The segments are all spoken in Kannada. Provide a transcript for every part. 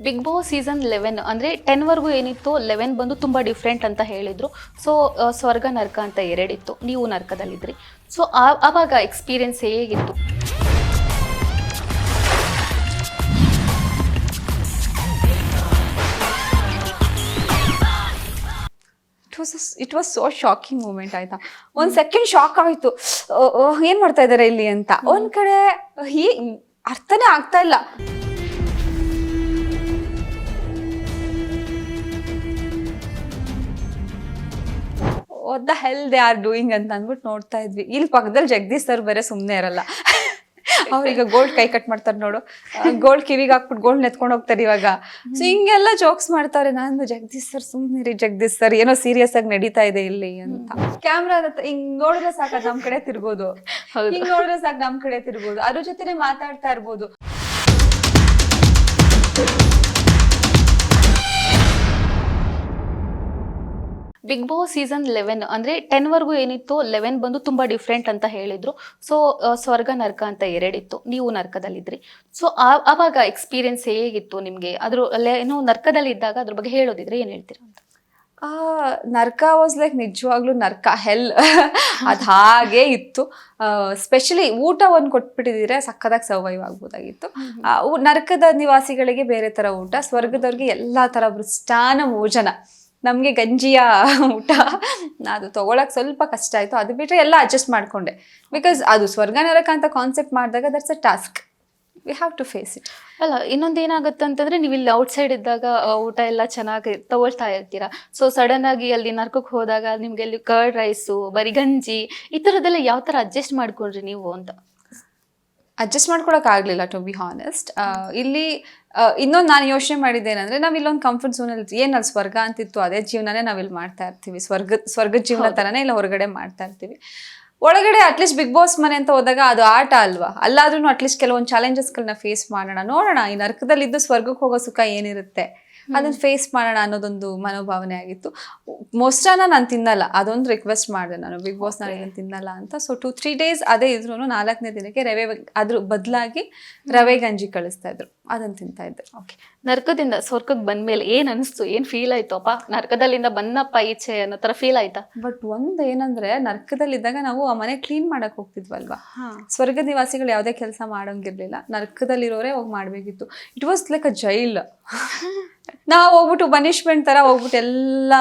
ಬಿಗ್ ಬಾಸ್ ಸೀಸನ್ 11 ಅಂದರೆ 10ವರೆಗೂ ಏನಿತ್ತು 11 ಬಂದು ತುಂಬ ಡಿಫ್ರೆಂಟ್ ಅಂತ ಹೇಳಿದರು. ಸೊ ಸ್ವರ್ಗ ನರ್ಕ ಅಂತ ಎರಡಿತ್ತು, ನೀವು ನರ್ಕದಲ್ಲಿದ್ರಿ. ಸೊ ಆವಾಗ ಎಕ್ಸ್ಪೀರಿಯನ್ಸ್ ಹೇಗಿತ್ತು? It was so shocking moment ಆಯ್ತಾ. ಒಂದ್ ಸೆಕೆಂಡ್ ಶಾಕ್ ಆಯ್ತು, ಏನ್ ಮಾಡ್ತಾ ಇದಾರೆ ಇಲ್ಲಿ ಅಂತ. ಒಂದ್ ಕಡೆ ಅರ್ಥನೇ ಆಗ್ತಾ ಇಲ್ಲ. What the hell they are doing ಅಂತ ಅಂದ್ಬಿಟ್ಟು ನೋಡ್ತಾ ಇದ್ವಿ. ಇಲ್ಲಿ ಪಕ್ಕದಲ್ಲಿ ಜಗದೀಶ್ ಸರ್ ಬೇರೆ ಸುಮ್ಮನೆ ಇರಲ್ಲ. ಅವ್ರೀಗ ಗೋಲ್ಡ್ ಕೈ ಕಟ್ ಮಾಡ್ತಾರೆ ನೋಡು, ಗೋಲ್ಡ್ ಕಿವಿಗೆ ಹಾಕ್ಬಿಟ್ಟು ಗೋಲ್ಡ್ ನೆತ್ಕೊಂಡು ಹೋಗ್ತಾರೆ ಇವಾಗ. ಸೊ ಹಿಂಗೆಲ್ಲ ಜೋಕ್ಸ್ ಮಾಡ್ತಾರೆ. ನಾನು ಜಗದೀಶ್ ಸರ್ ಸುಮ್ಮನೆ ಜಗದೀಶ್ ಸರ್ ಏನೋ ಸೀರಿಯಸ್ ಆಗಿ ನಡೀತಾ ಇದೆ ಇಲ್ಲಿ ಅಂತ. ಕ್ಯಾಮ್ರಾ ಹಿಂಗ್ ನೋಡಿದ್ರೆ ಸಾಕ ನಮ್ ಕಡೆ ತಿರ್ಬೋದು, ಹಿಂಗ್ ನೋಡಿದ್ರೆ ಸಾಕ ನಮ್ ಕಡೆ ತಿರ್ಬೋದು, ಅದ್ರ ಜೊತೆನೆ ಮಾತಾಡ್ತಾ ಇರ್ಬೋದು. ಬಿಗ್ ಬಾಸ್ ಸೀಸನ್ 11 ಅಂದರೆ 10ವರೆಗೂ ಏನಿತ್ತು 11 ಬಂದು ತುಂಬ ಡಿಫ್ರೆಂಟ್ ಅಂತ ಹೇಳಿದರು. ಸೊ ಸ್ವರ್ಗ ನರ್ಕ ಅಂತ ಎರಡಿತ್ತು, ನೀವು ನರ್ಕದಲ್ಲಿದ್ರಿ. ಸೊ ಆವಾಗ ಎಕ್ಸ್ಪೀರಿಯನ್ಸ್ ಹೇಗಿತ್ತು ನಿಮಗೆ? ಏನೋ ನರ್ಕದಲ್ಲಿದ್ದಾಗ ಅದ್ರ ಬಗ್ಗೆ ಹೇಳೋದಿದ್ರೆ ಏನು ಹೇಳ್ತೀರಾ ಅಂತ? ನರ್ಕ ವಾಸ್ ಲೈಕ್ ನಿಜವಾಗ್ಲೂ ನರ್ಕ ಹೆಲ್. ಅದು ಹಾಗೆ ಇತ್ತು. ಸ್ಪೆಷಲಿ ಊಟ ಒಂದು ಕೊಟ್ಬಿಟ್ಟಿದ್ರೆ ಸಕ್ಕದಾಗಿ ಸರ್ವೈವ್ ಆಗ್ಬೋದಾಗಿತ್ತು. ನರ್ಕದ ನಿವಾಸಿಗಳಿಗೆ ಬೇರೆ ತರ ಊಟ, ಸ್ವರ್ಗದವ್ರಿಗೆ ಎಲ್ಲಾ ತರ ಮೃಷ್ಟಾನ ಭೋಜನ. ನಮಗೆ ಗಂಜಿಯ ಊಟ ಅದು ತಗೊಳಕ್ ಸ್ವಲ್ಪ ಕಷ್ಟ ಆಯ್ತು. ಅದು ಬಿಟ್ಟರೆ ಎಲ್ಲ ಅಡ್ಜಸ್ಟ್ ಮಾಡ್ಕೊಂಡೆ. ಬಿಕಾಸ್ ಅದು ಸ್ವರ್ಗ ನರಕ ಅಂತ ಕಾನ್ಸೆಪ್ಟ್ ಮಾಡಿದಾಗ that's a task, we have to face it. ಅಲ್ಲ, ಇನ್ನೊಂದು ಏನಾಗುತ್ತೆ ಅಂತಂದ್ರೆ ನೀವು ಇಲ್ಲಿ ಔಟ್ಸೈಡ್ ಇದ್ದಾಗ ಊಟ ಎಲ್ಲ ಚೆನ್ನಾಗಿ ತಗೊಳ್ತಾ ಇರ್ತೀರಾ. ಸೊ ಸಡನ್ ಆಗಿ ಅಲ್ಲಿ ನರ್ಕಕ್ಕೆ ಹೋದಾಗ ನಿಮ್ಗೆ ಅಲ್ಲಿ ಕರ್ಡ್ ರೈಸು, ಬರಿ ಗಂಜಿ, ಈ ಥರದ್ದೆಲ್ಲ ಯಾವ ಥರ ಅಡ್ಜಸ್ಟ್ ಮಾಡ್ಕೊಂಡ್ರಿ ನೀವು ಅಂತ? ಅಡ್ಜಸ್ಟ್ ಮಾಡ್ಕೊಳಕ್ ಆಗ್ಲಿಲ್ಲ ಟು ಬಿ ಹಾನೆಸ್ಟ್. ಇಲ್ಲಿ ಇನ್ನೊಂದು ನಾನು ಯೋಚನೆ ಮಾಡಿದ್ದೇನೆಂದ್ರೆ, ನಾವ್ ಇಲ್ಲೊಂದು ಕಂಫರ್ಟ್ ಝೋನ್ ಅಲ್ಲಿ ಏನಲ್ಲಿ ಸ್ವರ್ಗ ಅಂತಿತ್ತು ಅದೇ ಜೀವನನೇ ನಾವಿಲ್ಲಿ ಮಾಡ್ತಾ ಇರ್ತೀವಿ. ಸ್ವರ್ಗದ ಜೀವನ ತರನೇ ಇಲ್ಲ ಹೊರಗಡೆ ಮಾಡ್ತಾ ಇರ್ತೀವಿ. ಒಳಗಡೆ ಅಟ್ಲೀಸ್ಟ್ ಬಿಗ್ ಬಾಸ್ ಮನೆ ಅಂತ ಹೋದಾಗ ಅದು ಆಟ ಅಲ್ವಾ, ಅಲ್ಲಾದ್ರೂ ಅಟ್ಲೀಸ್ಟ್ ಕೆಲವೊಂದು ಚಾಲೆಂಜಸ್ಗಳನ್ನ ಫೇಸ್ ಮಾಡೋಣ, ನೋಡೋಣ ಈ ನರ್ಕದಲ್ಲಿದ್ದು ಸ್ವರ್ಗಕ್ಕೆ ಹೋಗೋ ಸುಖ ಏನಿರುತ್ತೆ ಅದನ್ನ ಫೇಸ್ ಮಾಡೋಣ ಅನ್ನೋದೊಂದು ಮನೋಭಾವನೆ ಆಗಿತ್ತು. ಮೊಸರನ್ನ ನಾನು ತಿನ್ನಲ್ಲ, ಅದೊಂದು ರಿಕ್ವೆಸ್ಟ್ ಮಾಡಿದೆ ನಾನು ಬಿಗ್ ಬಾಸ್ ನಾನು ಇದನ್ನು ತಿನ್ನಲ್ಲ ಅಂತ. ಸೊ 2-3 ಡೇಸ್ ಅದೇ ಇದ್ರು, 4ನೇ ದಿನಕ್ಕೆ ರವೆ ಅದ್ರ ಬದಲಾಗಿ ರವೆ ಗಂಜಿ ಕಳಿಸ್ತಾ ಇದ್ರು, ಅದನ್ನ ತಿಂತಾ ಇದ್ದೆ. ಓಕೆ, ನರ್ಕದಿಂದ ಸ್ವರ್ಗಕ್ಕೆ ಬಂದ್ಮೇಲೆ ಏನ್ ಅನಿಸ್ತು? ಏನ್ ಫೀಲ್ ಆಯ್ತು? ಅಪ್ಪ ನರ್ಕದಲ್ಲಿಂದ ಬಂದಪ್ಪ ಈಚೆ ಅನ್ನೋ ತರ ಫೀಲ್ ಆಯ್ತಾ? ಬಟ್ ಒಂದ್ ಏನಂದ್ರೆ, ನರ್ಕದಲ್ಲಿದ್ದಾಗ ನಾವು ಆ ಮನೆ ಕ್ಲೀನ್ ಮಾಡಕ್ ಹೋಗ್ತಿದ್ವಲ್ವಾ. ಸ್ವರ್ಗ ನಿವಾಸಿಗಳು ಯಾವ್ದೇ ಕೆಲಸ ಮಾಡೋಂಗಿರ್ಲಿಲ್ಲ, ನರ್ಕದಲ್ಲಿರೋರೇ ಹೋಗಿ ಮಾಡ್ಬೇಕಿತ್ತು. It was like a jail. ನಾವು ಹೋಗ್ಬಿಟ್ಟು ಪನಿಷ್ಮೆಂಟ್ ತರ ಹೋಗ್ಬಿಟ್ಟು ಎಲ್ಲಾ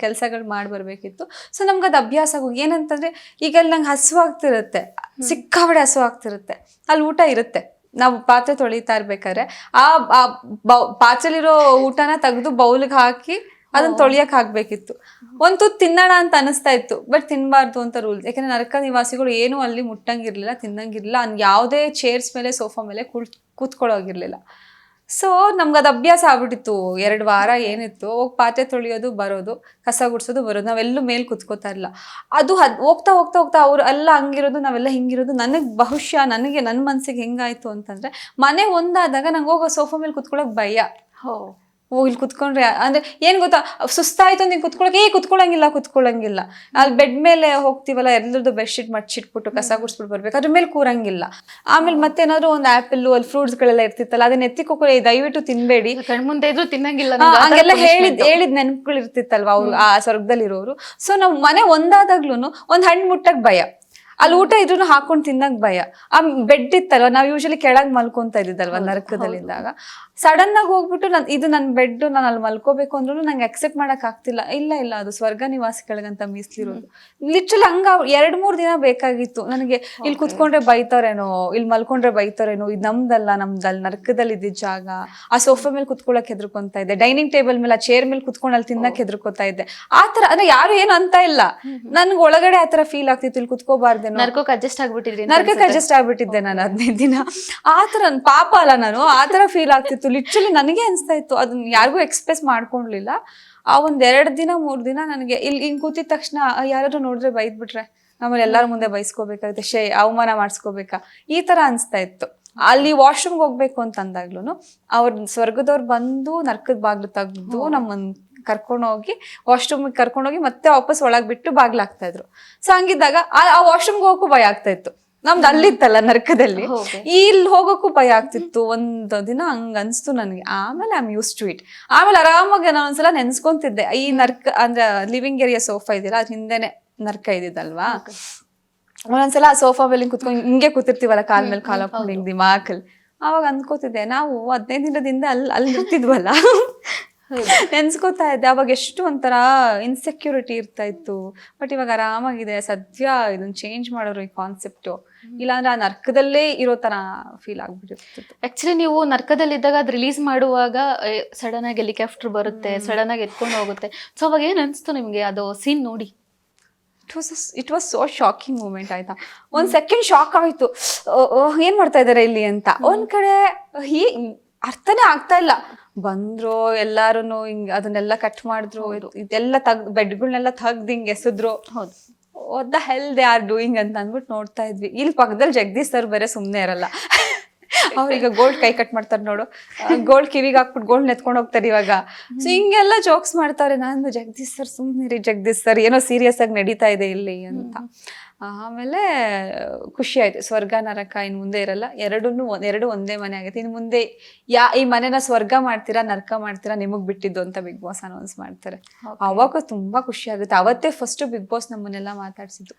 ಕೆಲ್ಸಗಳು ಮಾಡಿ ಬರ್ಬೇಕಿತ್ತು. ಸೊ ನಮ್ಗೆ ಅದು ಅಭ್ಯಾಸ ಆಗೋಗಿ ಏನಂತಂದ್ರೆ, ಈಗ ಅಲ್ಲಿ ನಂಗೆ ಹಸುವಾಗ್ತಿರುತ್ತೆ, ಸಿಕ್ಕಾಬಡೆ ಹಸುವಾಗ್ತಿರುತ್ತೆ, ಅಲ್ಲಿ ಊಟ ಇರುತ್ತೆ. ನಾವು ಪಾತ್ರೆ ತೊಳಿತಾ ಇರ್ಬೇಕಾದ್ರೆ ಆ ಪಾತ್ರೆಲಿರೋ ಊಟನ ತೆಗೆದು ಬೌಲ್ಗೆ ಹಾಕಿ ಅದನ್ನ ತೊಳಿಯಕ್ ಹಾಕ್ಬೇಕಿತ್ತು. ಒಂದ್ ತುತ್ತು ತಿನ್ನೋಣ ಅಂತ ಅನಿಸ್ತಾ ಇತ್ತು, ಬಟ್ ತಿನ್ಬಾರ್ದು ಅಂತ ರೂಲ್ಸ್. ಯಾಕಂದ್ರೆ ನರಕ ನಿವಾಸಿಗಳು ಏನು ಅಲ್ಲಿ ಮುಟ್ಟಂಗಿರ್ಲಿಲ್ಲ, ತಿನ್ನಂಗಿರ್ಲಿಲ್ಲ, ಯಾವುದೇ ಚೇರ್ಸ್ ಮೇಲೆ ಸೋಫಾ ಮೇಲೆ ಕೂತ್ಕೊಳ್ಳೋಗಿರ್ಲಿಲ್ಲ. ಸೊ ನಮ್ಗೆ ಅದು ಅಭ್ಯಾಸ ಆಗ್ಬಿಟ್ಟಿತ್ತು. 2 ವಾರ ಏನಿತ್ತು, ಹೋಗಿ ಪಾತ್ರೆ ತೊಳಿಯೋದು ಬರೋದು, ಕಸ ಗುಡ್ಸೋದು ಬರೋದು, ನಾವೆಲ್ಲೂ ಮೇಲೆ ಕುತ್ಕೋತಾ ಇಲ್ಲ. ಅದು ಹೋಗ್ತಾ ಹೋಗ್ತಾ ಹೋಗ್ತಾ ಅವ್ರು ಎಲ್ಲ ಹಂಗಿರೋದು, ನಾವೆಲ್ಲ ಹಿಂಗಿರೋದು. ಬಹುಶಃ ನನ್ನ ಮನ್ಸಿಗೆ ಹೆಂಗಾಯ್ತು ಅಂತಂದ್ರೆ, ಮನೆ ಒಂದಾದಾಗ ನಂಗೆ ಹೋಗೋ ಸೋಫಾ ಮೇಲೆ ಕುತ್ಕೊಳ್ಳೋಕೆ ಭಯ. ಇಲ್ಲಿ ಕುತ್ಕೊಂಡ್ರೆ ಅಂದ್ರೆ ಏನ್ ಗೊತ್ತಾ, ಸುಸ್ತಾಯ್ತು ಅಂತ ಕುತ್ಕೊಳ್ಳಂಗಿಲ್ಲ. ಅಲ್ಲಿ ಬೆಡ್ ಮೇಲೆ ಹೋಗ್ತಿವಲ್ಲ, ಎಲ್ಲರದ್ದು ಬೆಡ್ಶೀಟ್ ಮಡ್ಚಿಟ್ಬಿಟ್ಟು ಕಸ ಗುಡ್ಸ್ಬಿಟ್ಟು ಬರ್ಬೇಕು, ಅದ್ರ ಮೇಲೆ ಕೂರಂಗಿಲ್ಲ. ಆಮೇಲೆ ಮತ್ತೇನಾದ್ರು ಒಂದು ಆಪಲ್ ಅಲ್ಲಿ ಫ್ರೂಟ್ಸ್ ಗಳೆಲ್ಲ ಇರ್ತಿತ್ತಲ್ಲ, ಅದನ್ನ ಎತ್ತಿಕೋಕೊಳ್ಳಿ, ದಯವಿಟ್ಟು ತಿನ್ಬೇಡಿ, ಕಣ್ಮುಂದೆ ಇದ್ರು ತಿನ್ನಂಗಿಲ್ಲ, ಹಂಗೆಲ್ಲ ಹೇಳಿದ್ ನೆನಪುಗಳು ಇರ್ತಿತ್ತಲ್ವಾ ಅವ್ರು ಆ ಸ್ವರ್ಗದಲ್ಲಿ ಇರೋರು. ಸೊ ನಾವ್ ಮನೆ ಒಂದಾದಾಗ್ಲೂನು ಒಂದ್ ಹಣ್ಣು ಮುಟ್ಟಕ್ ಭಯ, ಅಲ್ಲಿ ಊಟ ಇದ್ರು ಹಾಕೊಂಡ್ ತಿನ್ನಕ್ ಭಯ. ಆ ಬೆಡ್ ಇತ್ತಲ್ವ, ನಾವ್ ಯೂಶಲಿ ಕೆಳಗ್ ಮಲ್ಕೊಂತ ಇದ್ದಿದ್ದಲ್ವ ನರಕದಲ್ಲಿದ್ದಾಗ. ಸಡನ್ ಆಗಿ ಹೋಗ್ಬಿಟ್ಟು ಇದು ನನ್ನ ಬೆಡ್, ನಾನು ಅಲ್ಲಿ ಮಲ್ಕೋಬೇಕು ಅಂದ್ರೂ ನಂಗೆ ಅಕ್ಸೆಪ್ಟ್ ಮಾಡಕ್ ಆಗ್ತಿಲ್ಲ. ಇಲ್ಲ ಅದು ಸ್ವರ್ಗ ನಿವಾಸಿಗಳಿಗಂತ ಮೀಸಲಿರೋದು. ಲಿಟ್ರಲಿ ಹಂಗ 2-3 ದಿನ ಬೇಕಾಗಿತ್ತು ನನಗೆ. ಇಲ್ಲಿ ಕುತ್ಕೊಂಡ್ರೆ ಬೈತಾರೇನೋ, ಇಲ್ಲಿ ಮಲ್ಕೊಂಡ್ರೆ ಬೈತಾರೇನೋ, ಇದು ನಮ್ದಲ್ಲ, ನಮ್ದಲ್ಲಿ ನರಕದಲ್ಲಿ ಇದ್ದಿದ್ದ ಜಾಗ. ಆ ಸೋಫಾ ಮೇಲೆ ಕುತ್ಕೊಳಕ್ ಹೆದರ್ಕೊಂತ ಇದ್ದೆ, ಡೈನಿಂಗ್ ಟೇಬಲ್ ಮೇಲೆ ಆ ಚೇರ್ ಮೇಲೆ ಕುತ್ಕೊಂಡು ಅಲ್ಲಿ ತಿನ್ನಕ್ ಹೆದರ್ಕೋತಾ ಇದ್ದೆ. ಆತರ ಅಂದ್ರೆ ಯಾರು ಏನು ಅಂತ ಇಲ್ಲ, ನನ್ಗೆ ಒಳಗಡೆ ಆತರ ಫೀಲ್ ಆಗ್ತಿತ್ತು, ಇಲ್ಲಿ ಕುತ್ಕೋಬಾರ್ದು, ನರ್ಕಕ್ಕೆ ಅಡ್ಜಸ್ಟ್ ಆಗ್ಬಿಟ್ಟಿದ್ದೆ ನಾನು 15 ದಿನ. ಆತರ ಪಾಪ ಅಲ್ಲ ನಾನು, ಆತರ ಫೀಲ್ ಆಗ್ತಿತ್ತು. ಲಿಟ್ರಲಿ ನನಗೆ ಅನ್ಸ್ತಾ ಇತ್ತು, ಅದನ್ನ ಯಾರಿಗೂ ಎಕ್ಸ್ಪ್ರೆಸ್ ಮಾಡ್ಕೊಂಡ್ಲಿಲ್ಲ. ಆ 1-2 ದಿನ 3 ದಿನ ನನಗೆ ಇಲ್ಲಿ ಹಿಂಗ್ ಕೂತಿದ ತಕ್ಷಣ ಯಾರಾದ್ರೂ ನೋಡಿದ್ರೆ ಬೈದ್ಬಿಟ್ರೆ ಆಮೇಲೆ ಎಲ್ಲಾರ ಮುಂದೆ ಬೈಸ್ಕೋಬೇಕಾಗುತ್ತೆ, ಅವಮಾನ ಮಾಡಿಸ್ಕೋಬೇಕಾ, ಈ ತರ ಅನ್ಸ್ತಾ ಇತ್ತು. ಅಲ್ಲಿ ವಾಶ್ರೂಮ್ಗೆ ಹೋಗ್ಬೇಕು ಅಂತ ಅಂದಾಗ್ಲೂ ಅವ್ರ ಸ್ವರ್ಗದವ್ರು ಬಂದು ನರ್ಕದ ಬಾಗ್ಲು ತೆಗ್ದು ನಮ್ಮನ್ ಕರ್ಕೊಂಡೋಗಿ ವಾಶ್ರೂಮ್ ಕರ್ಕೊಂಡೋಗಿ ಮತ್ತೆ ವಾಪಸ್ ಒಳಗ್ ಬಿಟ್ಟು ಬಾಗ್ಲಾಗ್ತಾ ಇದ್ರು. ಸೊ ಹಂಗಿದ್ದಾಗ ಆ ವಾಶ್ರೂಮ್ಗೆ ಹೋಗಕ್ಕೂ ಭಯ ಆಗ್ತಾ ಇತ್ತು. ನಮ್ದು ಅಲ್ಲಿತ್ತಲ್ಲ ನರ್ಕದಲ್ಲಿ. Okay. ಇಲ್ಲಿ ಹೋಗೋಕ್ಕೂ ಭಯ ಆಗ್ತಿತ್ತು. ಒಂದ್ ದಿನ ಹಂಗ ಅನ್ಸ್ತು ನನ್ಗೆ. ಆಮೇಲೆ I am use to it. ಆಮೇಲೆ ಆರಾಮಾಗಿ ನಾನು ಒಂದ್ಸಲ ನೆನ್ಸ್ಕೊಂತಿದ್ದೆ, ಈ ನರ್ಕ ಅಂದ್ರೆ ಲಿವಿಂಗ್ ಏರಿಯಾ ಸೋಫಾ ಇದೆಯಲ್ಲ ಅದ್ ಹಿಂದೆನೆ ನರ್ಕ ಇದ್ದಿದ್ದಲ್ವಾ. ಒಂದೊಂದ್ಸಲ ಆ ಸೋಫಾ ಮೇಲೆ ಕುತ್ಕೊಂಡು ಹಿಂಗೆ ಕೂತಿರ್ತೀವಲ್ಲ, ಕಾಲ್ ಮೇಲೆ ಕಾಲ್ ಹಾಕೊಂಡು ಹಿಂಗ್ ದಿಮಾಕಲ್ಲಿ. ಅವಾಗ ಅನ್ಕೋತಿದ್ದೆ, ನಾವು 15 ದಿನದಿಂದ ಅಲ್ಲಿ ಇರ್ತಿದ್ವಲ್ಲ, ನೆನ್ಸ್ಕೋತಾ ಇದ್ದೆ. ಅವಾಗ ಎಷ್ಟು ಒಂಥರ ಇನ್ಸೆಕ್ಯೂರಿಟಿ ಇರ್ತಾ ಇತ್ತು. ಬಟ್ ಇವಾಗ ಆರಾಮಾಗಿದೆ. ಸದ್ಯ ಇದನ್ನ ಚೇಂಜ್ ಮಾಡೋರು ಈ ಕಾನ್ಸೆಪ್ಟು, ಇಲ್ಲಾಂದ್ರೆ ಆ ನರ್ಕದಲ್ಲೇ ಇರೋ ತರ ಫೀಲ್ ಆಗ್ಬಿಟ್ಟಿರ್ತಿತ್ತು. ಆಕ್ಚುಲಿ ನೀವು ನರ್ಕದಲ್ಲಿದ್ದಾಗ ಅದು ರಿಲೀಸ್ ಮಾಡುವಾಗ ಸಡನ್ ಆಗಿ ಹೆಲಿಕಾಪ್ಟರ್ ಬರುತ್ತೆ, ಸಡನ್ ಆಗಿ ಎತ್ಕೊಂಡು ಹೋಗುತ್ತೆ. ಸೊ ಅವಾಗ ಏನ್ ಅನ್ಸ್ತು ನಿಮ್ಗೆ ಅದು ಸೀನ್ ನೋಡಿ? It was so shocking moment ಆಯ್ತಾ. ಒಂದ್ ಸೆಕೆಂಡ್ ಶಾಕ್ ಆಯ್ತು, ಏನ್ ಮಾಡ್ತಾ ಇದಾರೆ ಇಲ್ಲಿ ಅಂತ. ಒಂದ್ ಕಡೆ ಅರ್ಥನೇ ಆಗ್ತಾ ಇಲ್ಲ. ಬಂದ್ರು ಎಲ್ಲಾರುನು ಹಿಂಗ್ ಅದನ್ನೆಲ್ಲ ಕಟ್ ಮಾಡಿದ್ರು, ಇದೆಲ್ಲ ಬೆಡ್ಗಳನ್ನೆಲ್ಲ ತೆಗ್ದು ಹಿಂಗ್ ಎಸೆದ್ರು. ಹೌದು, what the hell they are doing ಅಂತ ಅಂದ್ಬಿಟ್ಟು ನೋಡ್ತಾ ಇದ್ವಿ. ಇಲ್ಲಿ ಪಕ್ಕದಲ್ಲಿ ಜಗದೀಶ್ ಸರ್ ಬೇರೆ ಸುಮ್ನೆ ಇರಲ್ಲ. ಅವ್ರೀಗ ಗೋಲ್ಡ್ ಕೈ ಕಟ್ ಮಾಡ್ತಾರೆ ನೋಡು, ಗೋಲ್ಡ್ ಕಿವಿಗೆ ಹಾಕ್ಬಿಟ್ಟು ಗೋಲ್ಡ್ ಎತ್ಕೊಂಡು ಹೋಗ್ತಾರೆ ಇವಾಗ. ಸೊ ಹಿಂಗೆಲ್ಲ ಜೋಕ್ಸ್ ಮಾಡ್ತಾರೆ. ನಾನು ಜಗದೀಶ್ ಸರ್ ಸುಮ್ನಿರಿ ಜಗದೀಶ್ ಸರ್, ಏನೋ ಸೀರಿಯಸ್ ಆಗಿ ನಡೀತಾ ಇದೆ ಇಲ್ಲಿ ಅಂತ. ಆಮೇಲೆ ಖುಷಿ ಆಯ್ತು. ಸ್ವರ್ಗ ನರಕ ಇನ್ ಮುಂದೆ ಇರಲ್ಲ, ಎರಡು ಒಂದೇ ಮನೆ ಆಗೈತೆ. ಇನ್ ಮುಂದೆ ಈ ಮನೆನ ಸ್ವರ್ಗ ಮಾಡ್ತೀರಾ ನರಕ ಮಾಡ್ತೀರಾ ನಿಮಗ್ ಬಿಟ್ಟಿದ್ದು ಅಂತ ಬಿಗ್ ಬಾಸ್ ಅನೌನ್ಸ್ ಮಾಡ್ತಾರೆ. ಅವಾಗ ತುಂಬಾ ಖುಷಿ ಆಗುತ್ತೆ. ಅವತ್ತೇ ಫಸ್ಟ್ ಬಿಗ್ ಬಾಸ್ ನಮ್ಮನ್ನೆಲ್ಲ ಮಾತಾಡ್ಸಿದ್ದು.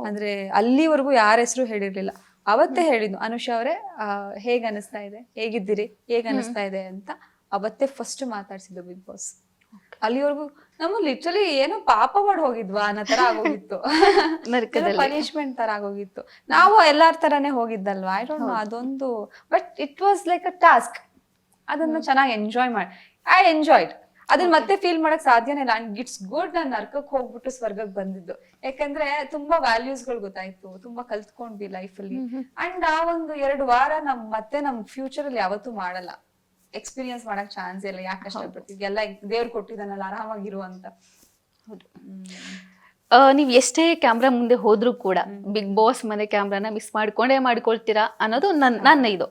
ಅಂದ್ರೆ ಅಲ್ಲಿವರೆಗೂ ಯಾರ ಹೆಸರು ಹೇಳಿರ್ಲಿಲ್ಲ. ಅವತ್ತೇ ಹೇಳಿದ್ನು, ಅನುಷಾ ಅವರೇ ಹೇಗ್ ಅನಿಸ್ತಾ ಇದೆ, ಹೇಗಿದ್ದೀರಿ, ಹೇಗ್ ಅನಿಸ್ತಾ ಇದೆ ಅಂತ ಅವತ್ತೇ ಫಸ್ಟ್ ಮಾತಾಡ್ಸಿದ್ದು ಬಿಗ್ ಬಾಸ್. ಅಲ್ಲಿವರೆಗೂ ನಮ್ಮ ಲಿಟ್ರಲಿ ಏನೋ ಪಾಪ ಮಾಡಿ ಹೋಗಿದ್ವಾ ಅನ್ನೋ ತರ ಆಗೋಗಿತ್ತು. ಪನಿಷ್ಮೆಂಟ್ ತರ ಆಗೋಗಿತ್ತು. ನಾವು ಎಲ್ಲಾರ ತರಾನೇ ಹೋಗಿದ್ದಲ್ವಾ, ಐ ಡೋಂಟ್ ನೋ ಅದೊಂದು. But it was like a task. ಅದನ್ನ ಚೆನ್ನಾಗಿ ಎಂಜಾಯ್ ಮಾಡಿ ಐ ಎಂಜಾಯ್ಡ್. ಅದನ್ನ ಮತ್ತೆ ಫೀಲ್ ಮಾಡಕ್ ಸಾಧ್ಯನೇ ಇಲ್ಲ. ಅಂಡ್ ಇಟ್ಸ್ ಗುಡ್ ನಾನು ನರ್ಕಕ್ಕೆ ಹೋಗ್ಬಿಟ್ಟು ಸ್ವರ್ಗಕ್ಕೆ ಬಂದಿದ್ದು. ಯಾಕಂದ್ರೆ ತುಂಬಾ ವ್ಯಾಲ್ಯೂಸ್ಗಳು ಗೊತ್ತಾಯ್ತು, ತುಂಬಾ ಕಲ್ತ್ಕೊಂಡ್ವಿ ಲೈಫ್ ಅಲ್ಲಿ. ಅಂಡ್ ಆ ಒಂದು 2 ವಾರ ಮತ್ತೆ ನಮ್ ಫ್ಯೂಚರ್ ಅಲ್ಲಿ ಯಾವತ್ತೂ ಮಾಡಲ್ಲ, ಎಕ್ಸ್ಪೀರಿಯನ್ಸ್ ಮಾಡಕ್ ಚಾನ್ಸ್ ಇಲ್ಲ. ಯಾಕೆ ಕಷ್ಟಪಡ್ತಿದ್ವಿ, ಎಲ್ಲ ದೇವ್ರು ಕೊಟ್ಟಿದ್ದಾನಲ್ಲ ಆರಾಮಾಗಿರು ಅಂತ. ಹೌದು. ನೀವ್ ಎಷ್ಟೇ ಕ್ಯಾಮ್ರಾ ಮುಂದೆ ಹೋದ್ರೂ ಕೂಡ ಬಿಗ್ ಬಾಸ್ ಮನೆ ಕ್ಯಾಮ್ರಾನ ಮಿಸ್ ಮಾಡ್ಕೊಳ್ತೀರಾ ಅನ್ನೋದು ನನ್ನ ಇದು.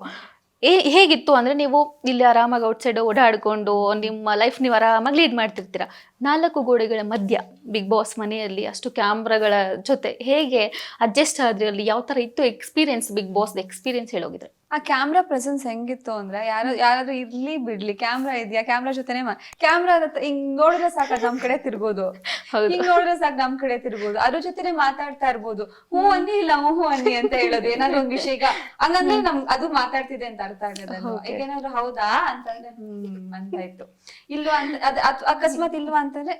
ಹೇಗಿತ್ತು ಅಂದ್ರೆ, ನೀವು ಇಲ್ಲಿ ಆರಾಮಾಗಿ ಔಟ್ಸೈಡ್ ಓಡಾಡ್ಕೊಂಡು ನಿಮ್ಮ ಲೈಫ್ ನೀವು ಆರಾಮಾಗಿ ಲೀಡ್ ಮಾಡ್ತಿರ್ತೀರಾ. 4 ಗೋಡೆಗಳ ಮಧ್ಯ ಬಿಗ್ ಬಾಸ್ ಮನೆಯಲ್ಲಿ ಅಷ್ಟು ಕ್ಯಾಮ್ರಾಗಳ ಜೊತೆ ಹೇಗೆ ಅಡ್ಜಸ್ಟ್ ಆದ್ರಿ? ಅಲ್ಲಿ ಯಾವ ತರ ಇತ್ತು ಎಕ್ಸ್ಪೀರಿಯನ್ಸ್, ಬಿಗ್ ಬಾಸ್ ಎಕ್ಸ್ಪೀರಿಯನ್ಸ್ ಹೇಳೋಗಿದ್ರೆ? ಆ ಕ್ಯಾಮ್ರಾ ಪ್ರೆಸೆನ್ಸ್ ಹೆಂಗಿತ್ತು ಅಂದ್ರೆ, ಯಾರಾದ್ರೂ ಇರ್ಲಿ ಬಿಡ್ಲಿ, ಕ್ಯಾಮ್ರಾ ಇದೆಯಾ, ಕ್ಯಾಮ್ರಾ ಜೊತೆನೆ ಕ್ಯಾಮ್ರಾ ಹಿಂಗ್ ನೋಡಿದ್ರೆ ಸಾಕು ನಮ್ ಕಡೆ ತಿರ್ಬೋದು, ಹಿಂಗ್ ನೋಡಿದ್ರೆ ಸಾಕು ನಮ್ ಕಡೆ ತಿರ್ಬೋದು, ಅದ್ರ ಜೊತೆನೆ ಮಾತಾಡ್ತಾ ಇರ್ಬೋದು. ಹೂ ಅನ್ನಿ ಇಲ್ಲ ಹೂ ಅನ್ನಿ ಅಂತ ಹೇಳೋದು. ಏನಾದ್ರು ಒಂದ್ ವಿಷಯ ಈಗ ಹಂಗಂದ್ರೆ ಅದು ಮಾತಾಡ್ತಿದೆ ಅಂತ ಅರ್ಥ ಆಗೋದಲ್ಲ. ಈಗ ಏನಾದ್ರು ಹೌದಾ ಅಂತಂದ್ರೆ ಅಂತ ಇತ್ತು. ಇಲ್ವಾ ಅಂತ ಅಕಸ್ಮಾತ್ ಇಲ್ವಾ ಅಂತಂದ್ರೆ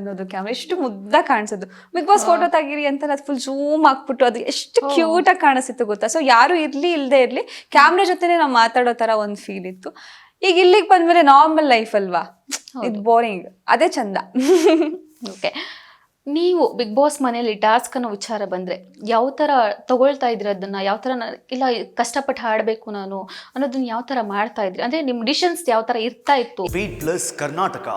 ಅನ್ನೋದು. ಕ್ಯಾಮ್ರಾ ಎಷ್ಟು ಮುದ್ದ ಕಾಣಿಸೋದು. ಬಿಗ್ ಬಾಸ್ ಫೋಟೋ ತೆಗೀರಿ ಅಂತ ಅದು ಫುಲ್ ಜೂಮ್ ಹಾಕ್ಬಿಟ್ಟು ಅದು ಎಷ್ಟು ಕ್ಯೂಟ್ ಆಗಿ ಕಾಣಿಸ್ತಿತ್ತು ಗೊತ್ತಾ. ಸೊ ಯಾರು ಇರ್ಲಿ ಇಲ್ದೇ ಇರ್ಲಿ ಕ್ಯಾಮ್ರಾ ಜೊತೆನೆ ನಾವು ಮಾತಾಡೋ ತರ ಒಂದ್ ಫೀಲ್ ಇತ್ತು. ಈಗ ಇಲ್ಲಿಗೆ ಬಂದ್ಮೇಲೆ ನಾರ್ಮಲ್ ಲೈಫ್ ಅಲ್ವಾ, ಇದು ಬೋರಿಂಗ್, ಅದೇ ಚಂದ. ಓಕೆ, ನೀವು ಬಿಗ್ ಬಾಸ್ ಮನೆಯಲ್ಲಿ ಟಾಸ್ಕ್ ಅನ್ನೋ ವಿಚಾರ ಬಂದ್ರೆ ಯಾವ ತರ ತಗೊಳ್ತಾ ಇದ್ರಿ ಅದನ್ನ? ಯಾವ ತರ ಇಲ್ಲ ಕಷ್ಟಪಟ್ಟು ಹಾಡ್ಬೇಕು ನಾನು ಅನ್ನೋದನ್ನ ಯಾವ ತರ ಮಾಡ್ತಾ ಇದ್ರಿ? ಅಂದ್ರೆ ನಿಮ್ ಡಿಸಿಷನ್ಸ್ ಯಾವ ತರ ಇರ್ತಾ ಇತ್ತು? Beet plus Karnataka